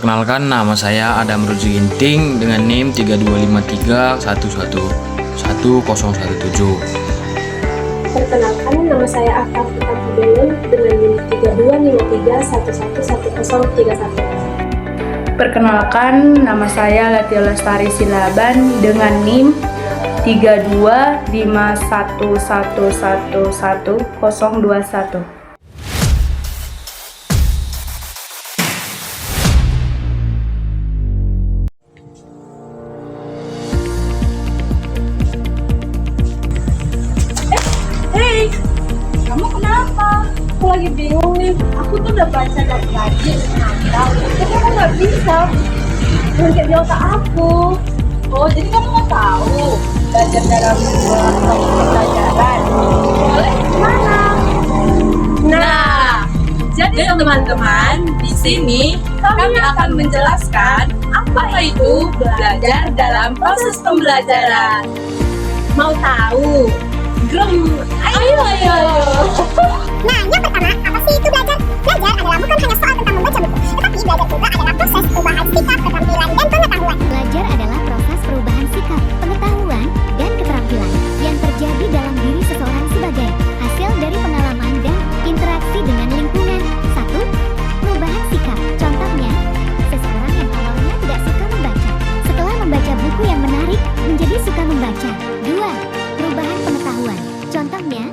Perkenalkan, nama saya Adam Ruzi Ginting dengan NIM 3253111017. Perkenalkan, nama saya Akaf Fitan Fidulun dengan NIM 3253111031. Perkenalkan, nama saya Latia Lestari Silaban dengan NIM 3251111021. Hei, kamu kenapa? Aku lagi bingung nih. Aku tuh udah baca dan rajin nangkal, tapi aku nggak bisa mungkin di otak aku. Oh, jadi kamu mau tahu belajar dalam sebuah topik pembelajaran? Boleh gimana? Nah, jadi teman-teman, di sini kami akan menjelaskan apa itu belajar dalam proses pembelajaran. Mau tahu? Ayo. Nah, yang pertama, apa sih itu belajar? Belajar adalah bukan hanya soal tentang membaca buku, tetapi belajar juga adalah proses perubahan sikap, keterampilan, dan pengetahuan. Belajar adalah proses perubahan sikap, pengetahuan, dan keterampilan yang terjadi dalam diri seseorang sebagai hasil dari pengalaman dan interaksi dengan lingkungan. 1. Perubahan sikap. Contohnya, seseorang yang awalnya tidak suka membaca, setelah membaca buku yang menarik, menjadi suka membaca. 2. Perubahan pengetahuan. Contohnya,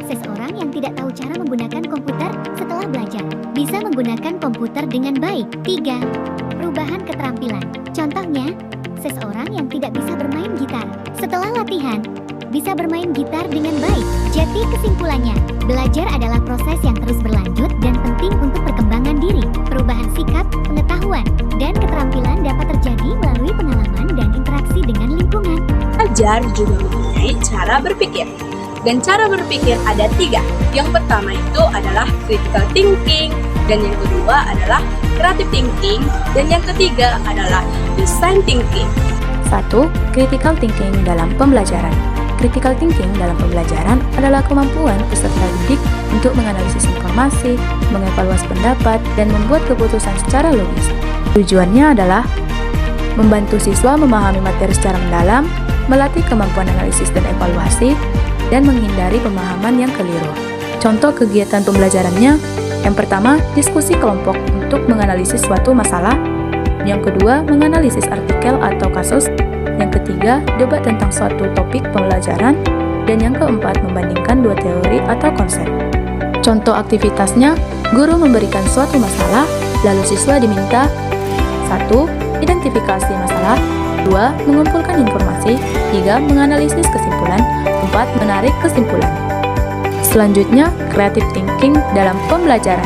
seseorang yang tidak tahu cara menggunakan komputer setelah belajar bisa menggunakan komputer dengan baik. 3. Perubahan keterampilan. Contohnya, seseorang yang tidak bisa bermain gitar setelah latihan bisa bermain gitar dengan baik. Jadi kesimpulannya, belajar adalah proses yang terus berlanjut dan penting untuk perkembangan diri. Perubahan sikap, pengetahuan, dan keterampilan dapat terjadi melalui pengalaman dan interaksi dengan lingkungan. Belajar juga mempunyai cara berpikir. Dan cara berpikir ada 3. Yang pertama itu adalah critical thinking, dan yang kedua adalah creative thinking, dan yang ketiga adalah design thinking. 1. Critical thinking dalam pembelajaran. Critical thinking dalam pembelajaran adalah kemampuan peserta didik untuk menganalisis informasi, mengevaluasi pendapat, dan membuat keputusan secara logis. Tujuannya adalah membantu siswa memahami materi secara mendalam, melatih kemampuan analisis dan evaluasi, dan menghindari pemahaman yang keliru. Contoh kegiatan pembelajarannya, yang pertama, diskusi kelompok untuk menganalisis suatu masalah, yang kedua, menganalisis artikel atau kasus, yang ketiga, debat tentang suatu topik pembelajaran, dan yang keempat, membandingkan dua teori atau konsep. Contoh aktivitasnya, guru memberikan suatu masalah, lalu siswa diminta 1. Identifikasi masalah, 2. Mengumpulkan informasi, 3. Menganalisis kesimpulan, 4. Menarik kesimpulan. Selanjutnya, creative thinking dalam pembelajaran.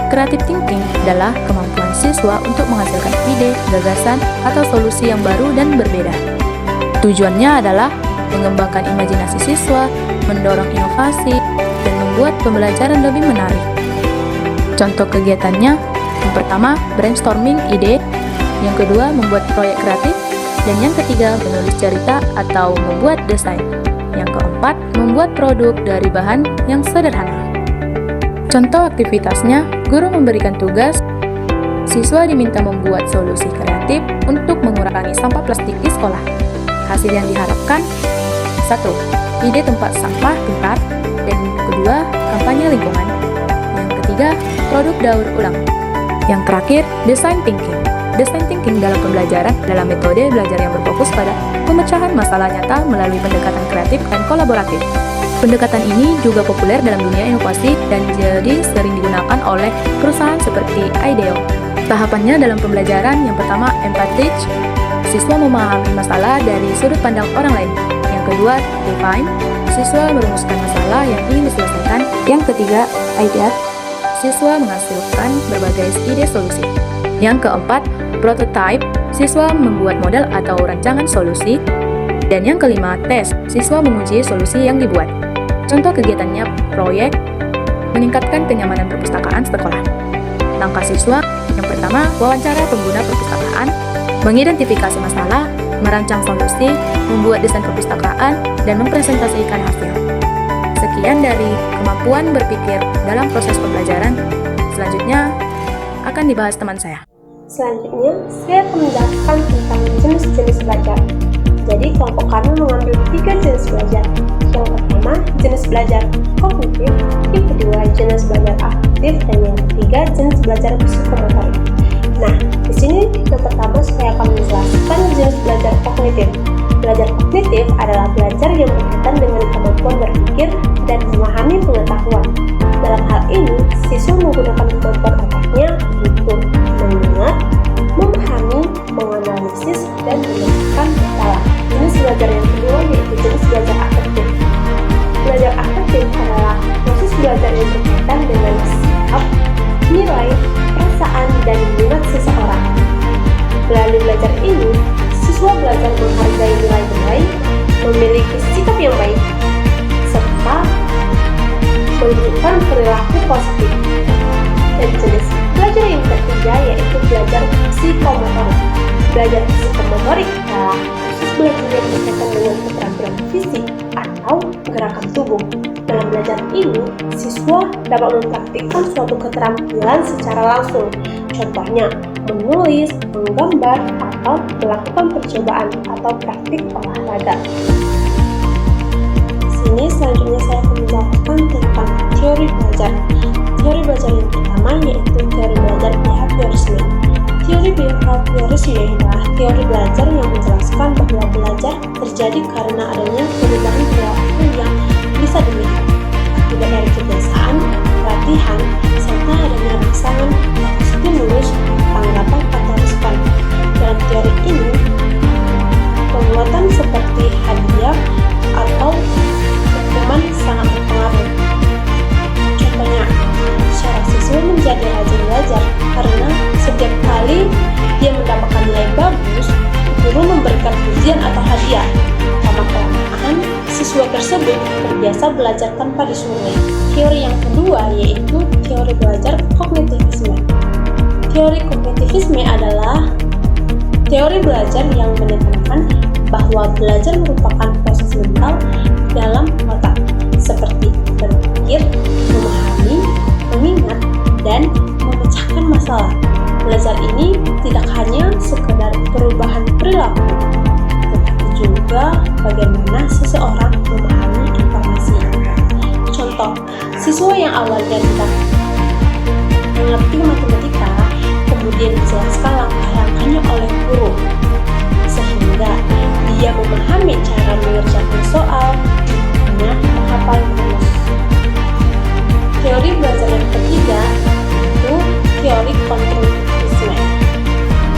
Creative thinking adalah kemampuan siswa untuk menghasilkan ide, gagasan, atau solusi yang baru dan berbeda. Tujuannya adalah mengembangkan imajinasi siswa, mendorong inovasi, dan membuat pembelajaran lebih menarik. Contoh kegiatannya, yang pertama, brainstorming ide, yang kedua, membuat proyek kreatif, dan yang ketiga, menulis cerita atau membuat desain. Yang keempat, membuat produk dari bahan yang sederhana. Contoh aktivitasnya, guru memberikan tugas, siswa diminta membuat solusi kreatif untuk mengurangi sampah plastik di sekolah. Hasil yang diharapkan, 1. Ide tempat sampah pintar, dan kedua, kampanye lingkungan. Yang ketiga, produk daur ulang. Yang terakhir, design thinking. Design thinking dalam pembelajaran adalah metode belajar yang berfokus pada pemecahan masalah nyata melalui pendekatan kreatif dan kolaboratif. Pendekatan ini juga populer dalam dunia inovasi dan jadi sering digunakan oleh perusahaan seperti IDEO. Tahapannya dalam pembelajaran, yang pertama, empathy. Siswa memahami masalah dari sudut pandang orang lain. Yang kedua, define. Siswa merumuskan masalah yang ingin diselesaikan. Yang ketiga, ideate. Siswa menghasilkan berbagai ide solusi. Yang keempat, prototype. Siswa membuat model atau rancangan solusi. Dan yang kelima, test. Siswa menguji solusi yang dibuat. Contoh kegiatannya, proyek meningkatkan kenyamanan perpustakaan sekolah. Langkah siswa, yang pertama, wawancara pengguna perpustakaan, mengidentifikasi masalah, merancang solusi, membuat desain perpustakaan, dan mempresentasikan hasil. Sekian dari kemampuan berpikir dalam proses pembelajaran. Selanjutnya akan dibahas teman saya. Selanjutnya, saya akan menjelaskan tentang jenis-jenis belajar. Jadi, kelompok kami mengambil 3 jenis belajar. Yang pertama, jenis belajar kognitif, yang kedua, jenis belajar afektif, dan yang ketiga, jenis belajar psikomotorik. Nah, di sini yang pertama saya akan menjelaskan jenis belajar kognitif. Belajar kognitif adalah belajar yang berkaitan dengan kemampuan berpikir dan memahami pengetahuan. Dalam hal ini, siswa menggunakan kemampuan otaknya untuk mengingat, memahami, menganalisis, dan menentukan masalah. Jenis belajar yang kedua yaitu jenis belajar afektif. Belajar afektif adalah proses belajar yang berkaitan dengan sikap, nilai, perasaan, dan minat seseorang. Melalui belajar ini, siswa belajar menghargai nilai-nilai, memiliki sikap yang baik, serta menunjukkan perilaku positif. Dan jenis belajar yang ketiga yaitu belajar psikomotorik. Belajar psikomotorik adalah proses belajar yang berkaitan dengan keterampilan fisik atau gerakan tubuh. Dalam belajar ini, siswa dapat mempraktikkan suatu keterampilan secara langsung. Contohnya, menulis, menggambar, atau melakukan percobaan atau praktik olahraga. Sini selanjutnya saya akan menjelaskan tentang teori belajar. Teori belajar yang pertama yaitu teori belajar behaviorisme. Teori behaviorisme adalah teori belajar yang menjelaskan bahwa belajar terjadi karena adanya perubahan perilaku yang bisa dilihat akibat dari kebiasaan, latihan, serta adanya rangsangan atau stimulus, tanggapan atau respon. Dalam teori ini, penguatan seperti hadiah atau hukuman sangat berpengaruh. Contohnya, seorang siswa menjadi rajin belajar karena setiap kali dia mendapatkan nilai bagus, guru memberikan pujian atau hadiah. Lama-kelamaan, siswa tersebut terbiasa belajar tanpa disuruh. Teori yang kedua yaitu teori belajar kognitivisme. Teori kognitivisme adalah teori belajar yang menekankan bahwa belajar merupakan proses mental dalam otak, seperti berpikir, memahami, mengingat, dan memecahkan masalah. Belajar ini tidak hanya sekedar perubahan perilaku, tetapi juga bagaimana seseorang memahami informasi. Contoh, siswa yang awalnya tidak mengerti matematika, kemudian dijelaskan langkah-langkahnya oleh guru, sehingga dia memahami cara mengerjakan soal, hanya menghafal rumus. Teori belajar yang ketiga itu teori konstruktivisme.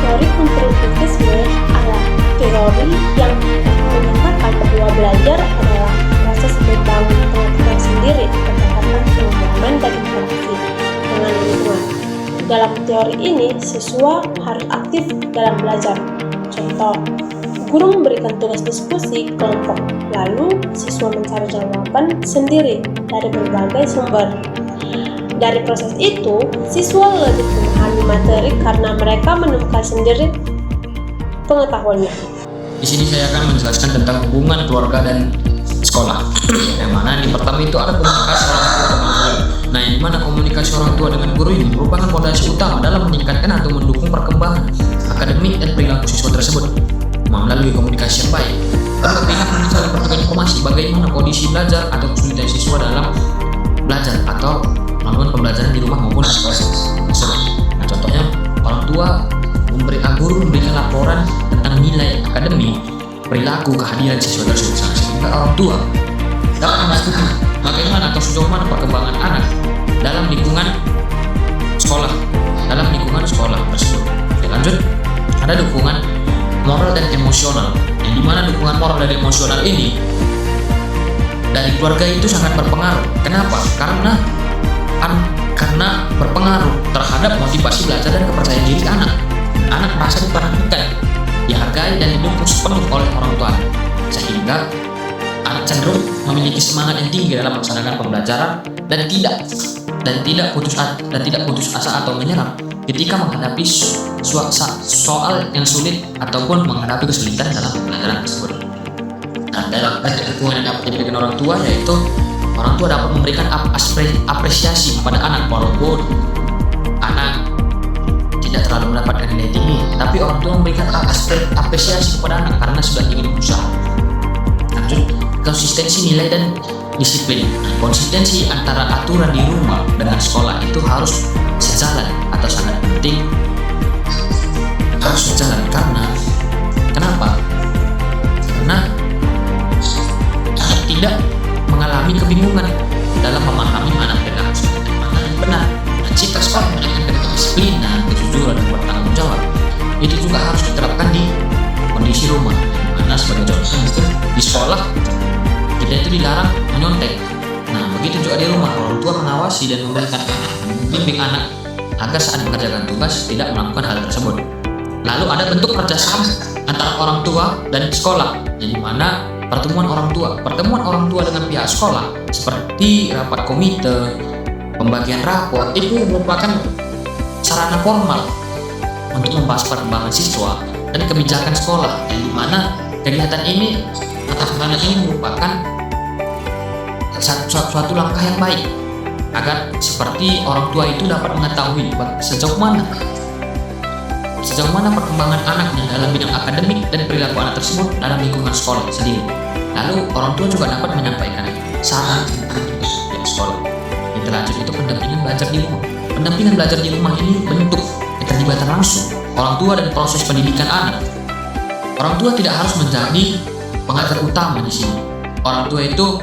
Teori konstruktivisme adalah teori yang menyatakan bahwa belajar adalah proses membangun pengetahuan sendiri berdasarkan pengalaman dan interaksi dengan lingkungan. Dalam teori ini, siswa harus aktif dalam belajar. Contoh, guru memberikan tugas diskusi kelompok, lalu siswa mencari jawaban sendiri dari berbagai sumber. Dari proses itu, siswa lebih memahami materi karena mereka menemukan sendiri pengetahuannya. Di sini saya akan menjelaskan tentang hubungan keluarga dan sekolah. Yang mana yang pertama itu ada komunikasi orang tua dengan guru. Nah, yang mana komunikasi orang tua dengan guru ini merupakan fondasi utama dalam meningkatkan atau mendukung perkembangan akademik dan perilaku siswa tersebut. Melalui komunikasi yang baik, kedua pihak bisa bertukar informasi bagaimana kondisi belajar atau kesulitan siswa dalam belajar atau melakukan pembelajaran di rumah maupun di sekolah tersebut. Nah, contohnya orang tua guru memberikan laporan tentang nilai akademik, perilaku, kehadiran siswa tersebut, sehingga orang tua dapat memastikan bagaimana atau sejauh mana perkembangan anak dalam lingkungan sekolah tersebut. Lanjut, ada dukungan moral dan emosional, yang dimana dukungan moral dan emosional ini dari keluarga itu sangat berpengaruh. Kenapa? Karena berpengaruh terhadap motivasi belajar dan kepercayaan diri anak. Anak merasa diperhatikan, dihargai, dan didukung sepenuh oleh orang tua, sehingga anak cenderung memiliki semangat yang tinggi dalam melaksanakan pembelajaran dan tidak putus asa atau menyerah ketika menghadapi soal yang sulit ataupun menghadapi kesulitan dalam pembelajaran tersebut. Nah, dalam dukungan yang dapat diberikan orang tua, yaitu orang tua dapat memberikan apresiasi kepada anak walaupun anak tidak terlalu mendapatkan nilai tinggi, tapi orang tua memberikan apresiasi kepada anak karena sudah ingin berusaha. Lanjut, konsistensi nilai dan disiplin. Konsistensi antara aturan di rumah dengan sekolah itu harus sejalan atau sangat penting. Harus sejalan karena kenapa? Karena tidak mengalami kebingungan dalam memahami mana yang harus dan mana yang benar. Dan jika sekolah menanamkan kedisiplinan, kejujuran, dan bertanggung jawab, itu juga harus diterapkan di kondisi rumah. Mana sebagai contoh itu di sekolah kita itu dilarang menyontek. Nah, begitu juga di rumah, orang tua mengawasi dan membimbing anak agar saat mengerjakan tugas tidak melakukan hal tersebut. Lalu ada bentuk kerjasama antara orang tua dan sekolah, di mana pertemuan orang tua dengan pihak sekolah seperti rapat komite, pembagian rapor itu merupakan sarana formal untuk membahas perkembangan siswa dan kebijakan sekolah, di mana kegiatan ini atau sarana ini merupakan suatu langkah yang baik agar seperti orang tua itu dapat mengetahui sejauh mana perkembangan anaknya dalam bidang akademik dan perilaku anak tersebut dalam lingkungan sekolah sendiri. Lalu orang tua juga dapat menyampaikan saran tentang sekolah. Yang terlanjut itu pendampingan belajar di rumah. Pendampingan belajar di rumah ini bentuk keterlibatan langsung orang tua dan proses pendidikan anak. Orang tua tidak harus menjadi pengajar utama di sini. Orang tua itu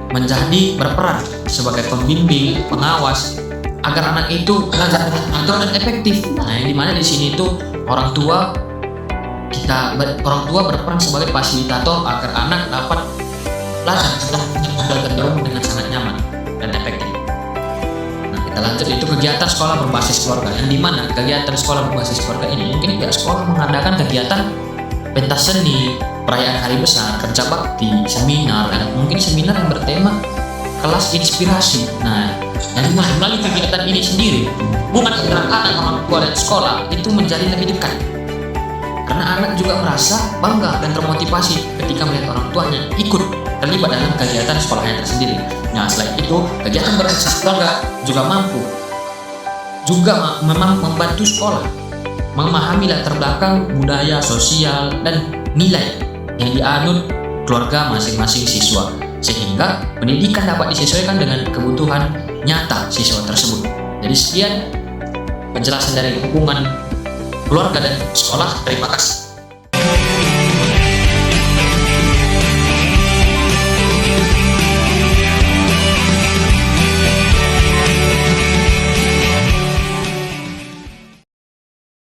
menjadi berperan sebagai pembimbing, pengawas agar anak itu belajar dengan teratur dan efektif. Nah, yang dimana di sini itu orang tua berperan sebagai fasilitator agar anak dapat belajar di rumah dengan sangat nyaman dan efektif. Nah, kita lanjut itu kegiatan sekolah berbasis keluarga, yang dimana kegiatan sekolah berbasis keluarga ini mungkin pihak sekolah mengadakan kegiatan pentas seni, perayaan hari besar, kerja bakti, seminar, dan mungkin seminar yang bertema kelas inspirasi. Nah, yang melalui kegiatan ini sendiri, hubungan antara anak, orang tua, dan sekolah itu menjadi lebih dekat. Karena anak juga merasa bangga dan termotivasi ketika melihat orang tuanya ikut terlibat dalam kegiatan sekolahnya tersendiri. Nah, selain itu, kegiatan berbasis keluarga juga memang membantu sekolah memahami latar belakang budaya, sosial, dan nilai yang dianut keluarga masing-masing siswa, sehingga pendidikan dapat disesuaikan dengan kebutuhan nyata siswa tersebut. Jadi sekian penjelasan dari hubungan keluarga dan sekolah. Terima kasih.